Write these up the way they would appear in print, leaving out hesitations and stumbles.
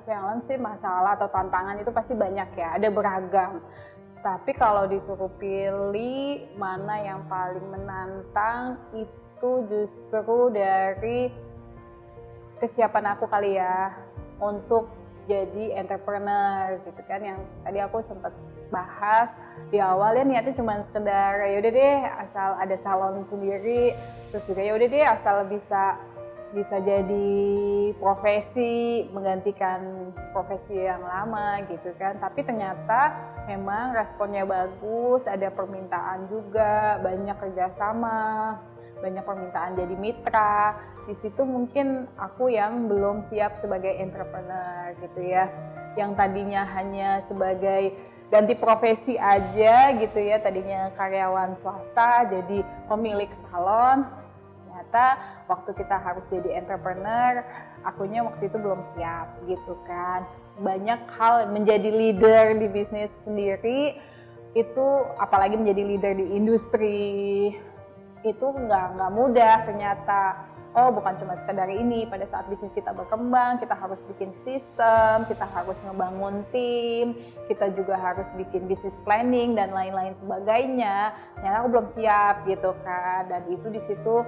challenge sih, masalah atau tantangan itu pasti banyak ya, ada beragam. Tapi kalau disuruh pilih mana yang paling menantang, itu justru dari kesiapan aku kali ya untuk jadi entrepreneur gitu kan, yang tadi aku sempat bahas di awal ya, niatnya cuma sekedar ya udah deh asal ada salon sendiri, terus juga ya udah deh asal bisa jadi profesi menggantikan profesi yang lama gitu kan. Tapi ternyata memang responnya bagus, ada permintaan juga, banyak kerjasama, banyak permintaan jadi mitra. Di situ mungkin aku yang belum siap sebagai entrepreneur gitu ya, yang tadinya hanya sebagai ganti profesi aja gitu ya, tadinya karyawan swasta jadi pemilik salon. Ternyata waktu kita harus jadi entrepreneur, akunya waktu itu belum siap gitu kan. Banyak hal, menjadi leader di bisnis sendiri itu, apalagi menjadi leader di industri, itu nggak mudah ternyata. Oh, bukan cuma sekedar ini, pada saat bisnis kita berkembang, kita harus bikin sistem, kita harus ngebangun tim, kita juga harus bikin business planning dan lain-lain sebagainya. Ternyata aku belum siap gitu kan, dan itu di situ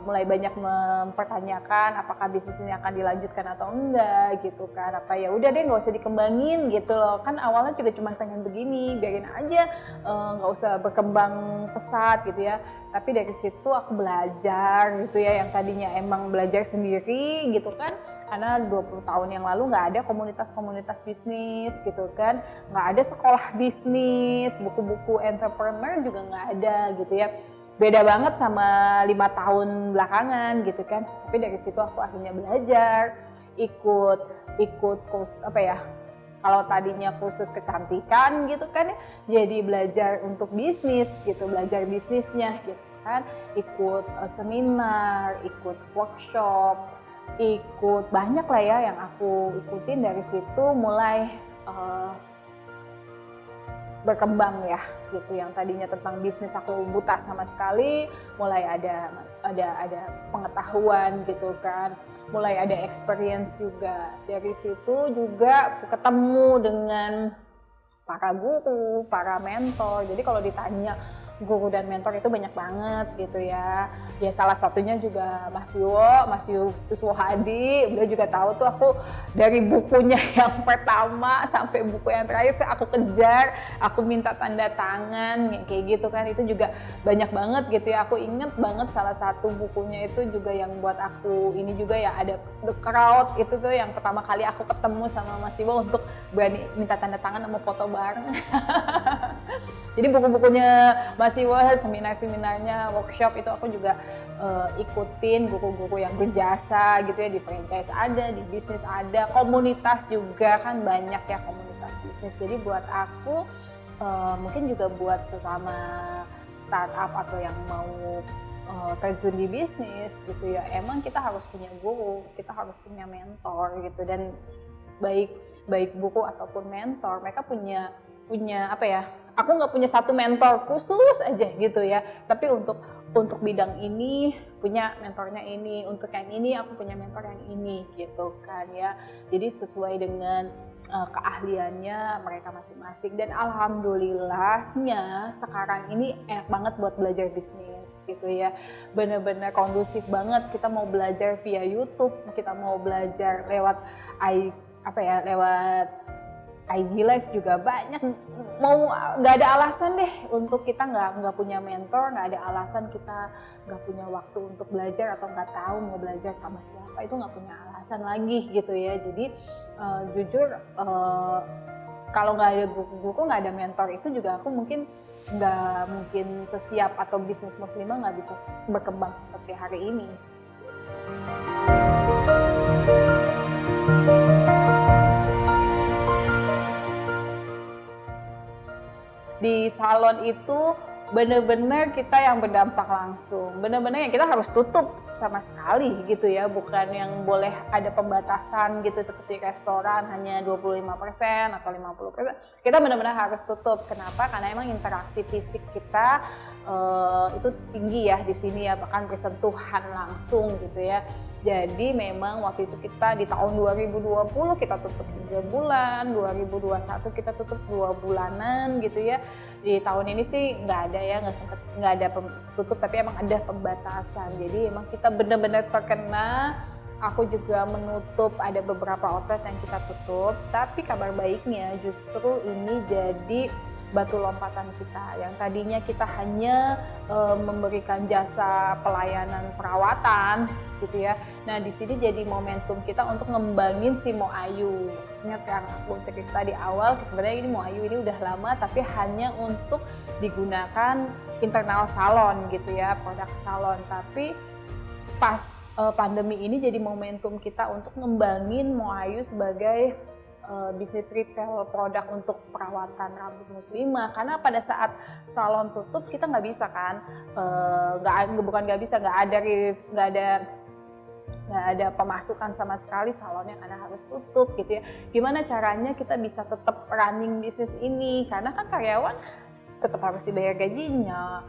mulai banyak mempertanyakan apakah bisnis ini akan dilanjutkan atau enggak gitu kan. Apa ya udah deh nggak usah dikembangin gitu loh, kan awalnya juga cuma pengen begini, biarin aja, nggak usah berkembang pesat gitu ya. Tapi dari situ aku belajar gitu ya, yang tadinya emang belajar sendiri gitu kan, karena 20 tahun yang lalu nggak ada komunitas-komunitas bisnis gitu kan, nggak ada sekolah bisnis, buku-buku entrepreneur juga nggak ada gitu ya. Beda banget sama 5 tahun belakangan gitu kan. Tapi dari situ aku akhirnya belajar, ikut kurs apa ya, kalau tadinya kursus kecantikan gitu kan, jadi belajar untuk bisnis gitu, belajar bisnisnya gitu kan, ikut seminar, ikut workshop, ikut banyak lah ya yang aku ikutin. Dari situ mulai berkembang ya gitu, yang tadinya tentang bisnis aku buta sama sekali, mulai ada pengetahuan gitu kan, mulai ada experience juga. Dari situ juga ketemu dengan para guru, para mentor. Jadi kalau ditanya guru dan mentor itu banyak banget gitu ya. Ya salah satunya juga Mas Yuswo Hadi. Beliau juga tahu tuh aku dari bukunya yang pertama sampai buku yang terakhir aku kejar, aku minta tanda tangan kayak gitu kan. Itu juga banyak banget gitu ya. Aku inget banget salah satu bukunya itu juga yang buat aku ini juga ya, ada The Crowd. Itu tuh yang pertama kali aku ketemu sama Mas Yuswo untuk berani minta tanda tangan sama foto bareng. Jadi buku-bukunya Mas Yuswo, seminar-seminarnya, workshop itu aku juga ikutin, guru-guru yang berjasa gitu ya, di franchise ada, di bisnis ada, komunitas juga kan banyak ya, komunitas bisnis. Jadi buat aku mungkin juga buat sesama startup atau yang mau terjun di bisnis gitu ya, emang kita harus punya guru, kita harus punya mentor gitu. Dan baik buku ataupun mentor, mereka punya apa ya, aku nggak punya satu mentor khusus aja gitu ya, tapi untuk bidang ini punya mentornya ini, untuk yang ini aku punya mentor yang ini gitu kan ya. Jadi sesuai dengan keahliannya mereka masing-masing. Dan alhamdulillahnya sekarang ini enak banget buat belajar bisnis gitu ya, bener-bener kondusif banget. Kita mau belajar via YouTube, kita mau belajar lewat lewat IG Live juga banyak. Mau nggak ada alasan deh untuk kita nggak punya mentor, nggak ada alasan kita nggak punya waktu untuk belajar atau nggak tahu mau belajar sama siapa, itu nggak punya alasan lagi gitu ya. Jadi jujur kalau nggak ada guru, nggak ada mentor, itu juga aku mungkin nggak mungkin sesiap atau bisnis muslimah nggak bisa berkembang seperti hari ini. Di salon itu bener-bener kita yang berdampak langsung, bener-bener yang kita harus tutup sama sekali gitu ya, bukan yang boleh ada pembatasan gitu seperti restoran hanya 25% atau 50%. Kita benar-benar harus tutup. Kenapa? Karena emang interaksi fisik kita itu tinggi ya di sini ya, bahkan bersentuhan langsung gitu ya. Jadi memang waktu itu kita di tahun 2020 kita tutup 3 bulan, 2021 kita tutup 2 bulanan gitu ya. Di tahun ini sih nggak ada ya, nggak ada tutup, tapi emang ada pembatasan. Jadi emang kita benar-benar terkena. Aku juga menutup, ada beberapa outlet yang kita tutup, tapi kabar baiknya justru ini jadi batu lompatan kita. Yang tadinya kita hanya memberikan jasa pelayanan perawatan gitu ya. Nah di sini jadi momentum kita untuk ngembangin si Mo Ayu. Ingat yang aku cerita di awal, sebenarnya ini Mo Ayu ini udah lama tapi hanya untuk digunakan internal salon gitu ya, produk salon. Tapi pas pandemi ini jadi momentum kita untuk ngembangin Mo Ayu sebagai bisnis retail produk untuk perawatan rambut muslimah. Karena pada saat salon tutup kita nggak bisa kan, nggak ada pemasukan sama sekali, salonnya karena harus tutup gitu ya. Gimana caranya kita bisa tetap running bisnis ini, karena kan karyawan tetap harus dibayar gajinya,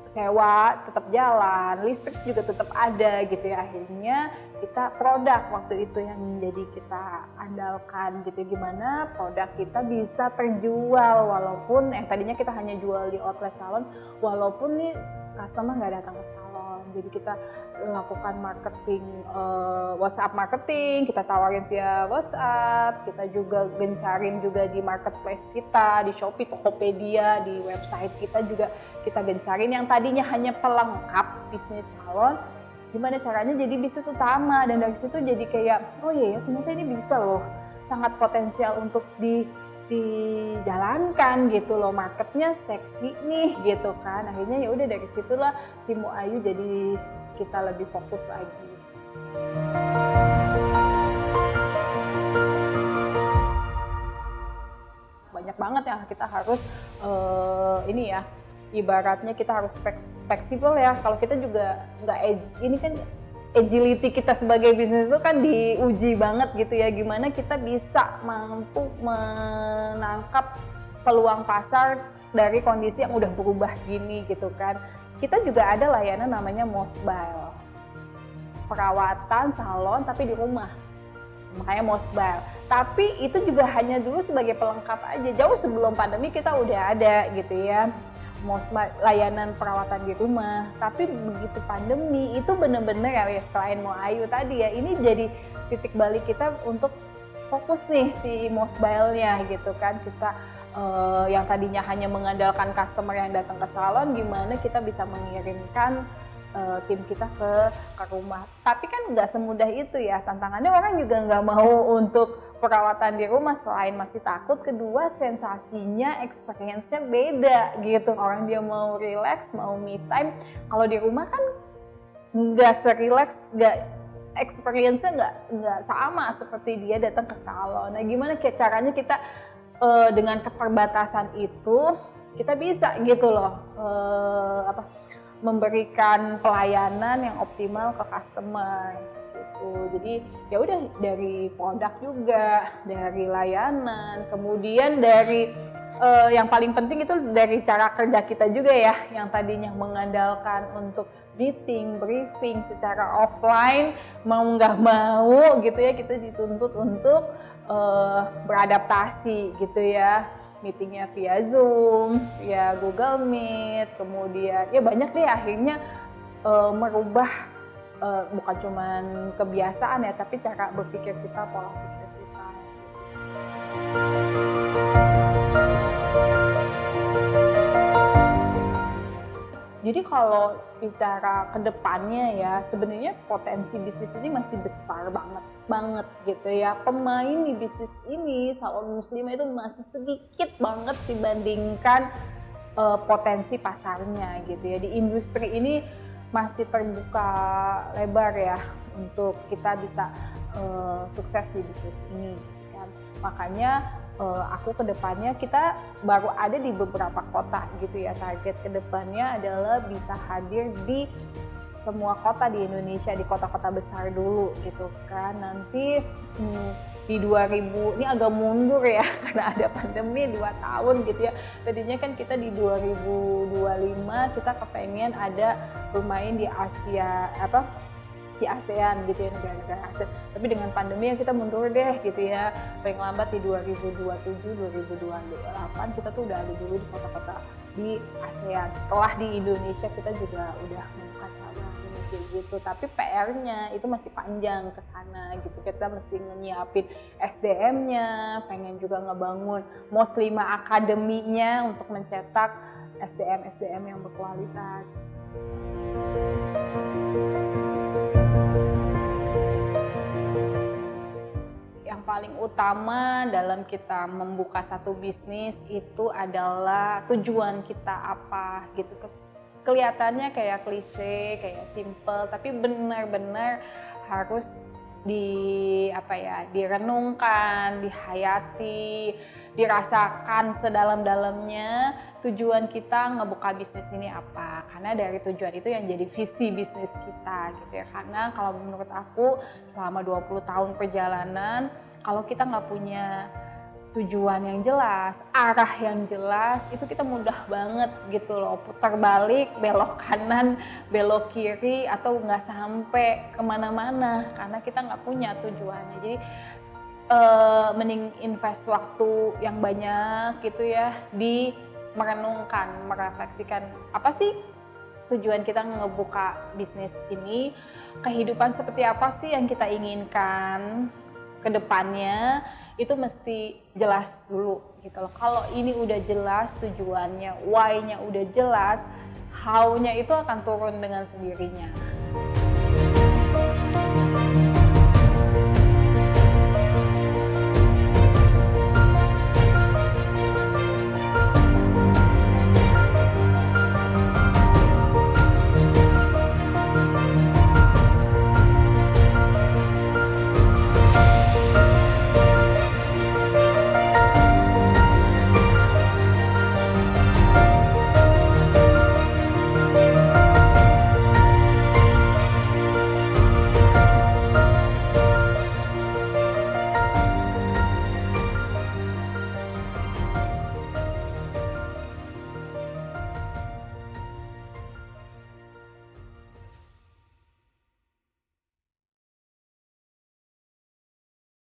sewa tetap jalan, listrik juga tetap ada gitu ya. Akhirnya kita produk waktu itu yang menjadi kita andalkan gitu, gimana produk kita bisa terjual walaupun yang tadinya kita hanya jual di outlet salon, walaupun nih customer nggak datang ke salon. Jadi kita lakukan marketing, WhatsApp marketing, kita tawarin via WhatsApp, kita juga gencarin juga di marketplace kita, di Shopee, Tokopedia, di website kita juga kita gencarin yang tadinya hanya pelengkap bisnis salon, gimana caranya jadi bisnis utama. Dan dari situ jadi kayak, oh iya ya ternyata ini bisa loh, sangat potensial untuk dijalankan gitu loh, marketnya seksi nih gitu kan. Akhirnya ya udah dari situlah si Mo Ayu jadi kita lebih fokus lagi. Banyak banget yang kita harus ini ya, ibaratnya kita harus fleksibel ya. Kalau kita juga nggak ini kan agility kita sebagai bisnis itu kan diuji banget gitu ya, gimana kita bisa mampu menangkap peluang pasar dari kondisi yang udah berubah gini gitu kan. Kita juga ada layanan namanya Mosbile, perawatan salon tapi di rumah, makanya Mosbile. Tapi itu juga hanya dulu sebagai pelengkap aja, jauh sebelum pandemi kita udah ada gitu ya, layanan perawatan di rumah. Tapi begitu pandemi itu bener-bener ya, selain Mo Ayu tadi ya, ini jadi titik balik kita untuk fokus nih si Mosbile-nya gitu kan. Kita yang tadinya hanya mengandalkan customer yang datang ke salon, gimana kita bisa mengirimkan tim kita ke rumah. Tapi kan nggak semudah itu ya, tantangannya orang juga nggak mau untuk perawatan di rumah, selain masih takut, kedua sensasinya, experience-nya beda gitu. Orang dia mau relax, mau me time, kalau di rumah kan nggak se-relax, experience-nya nggak sama seperti dia datang ke salon. Nah gimana caranya kita dengan keterbatasan itu kita bisa gitu loh memberikan pelayanan yang optimal ke customer gitu. Jadi ya udah dari produk juga, dari layanan, kemudian dari yang paling penting itu dari cara kerja kita juga ya, yang tadinya mengandalkan untuk meeting, briefing secara offline, mau nggak mau gitu ya, kita dituntut untuk beradaptasi gitu ya. Meetingnya via Zoom, via Google Meet, kemudian ya banyak deh akhirnya merubah bukan cuman kebiasaan ya, tapi cara berpikir kita, pola pikir kita. Jadi kalau bicara ke depannya ya, sebenarnya potensi bisnis ini masih besar banget gitu ya. Pemain di bisnis ini, salon muslimah itu masih sedikit banget dibandingkan potensi pasarnya gitu ya. Di industri ini masih terbuka lebar ya untuk kita bisa sukses di bisnis ini gitu kan. Makanya aku kedepannya, kita baru ada di beberapa kota gitu ya, target kedepannya adalah bisa hadir di semua kota di Indonesia, di kota-kota besar dulu gitu kan. Nanti di 2000 ini agak mundur ya karena ada pandemi 2 tahun gitu ya. Tadinya kan kita di 2025 kita kepengen ada bermain di Asia di ASEAN gitu ya, negara-negara ASEAN. Tapi dengan pandemi ya kita mundur deh gitu ya. Paling lambat di 2027, 2028 kita tuh udah ada dulu di kota-kota di ASEAN. Setelah di Indonesia kita juga udah membuka cabang kayak gitu. Tapi PR-nya itu masih panjang ke sana gitu. Kita mesti nyiapin SDM-nya, pengen juga ngebangun MOS 5 akademinya untuk mencetak SDM-SDM yang berkualitas. Yang paling utama dalam kita membuka satu bisnis itu adalah tujuan kita apa gitu. Kelihatannya kayak klise, kayak simple, tapi benar-benar harus direnungkan, dihayati, dirasakan sedalam-dalamnya tujuan kita ngebuka bisnis ini apa. Karena dari tujuan itu yang jadi visi bisnis kita gitu ya. Karena kalau menurut aku selama 20 tahun perjalanan, kalau kita nggak punya tujuan yang jelas, arah yang jelas, itu kita mudah banget gitu loh, putar balik, belok kanan, belok kiri, atau nggak sampai kemana-mana karena kita nggak punya tujuannya. Jadi mending invest waktu yang banyak gitu ya di merenungkan, merefleksikan apa sih tujuan kita ngebuka bisnis ini, kehidupan seperti apa sih yang kita inginkan ke depannya, itu mesti jelas dulu gitu loh. Kalau ini udah jelas tujuannya, why-nya udah jelas, how-nya itu akan turun dengan sendirinya.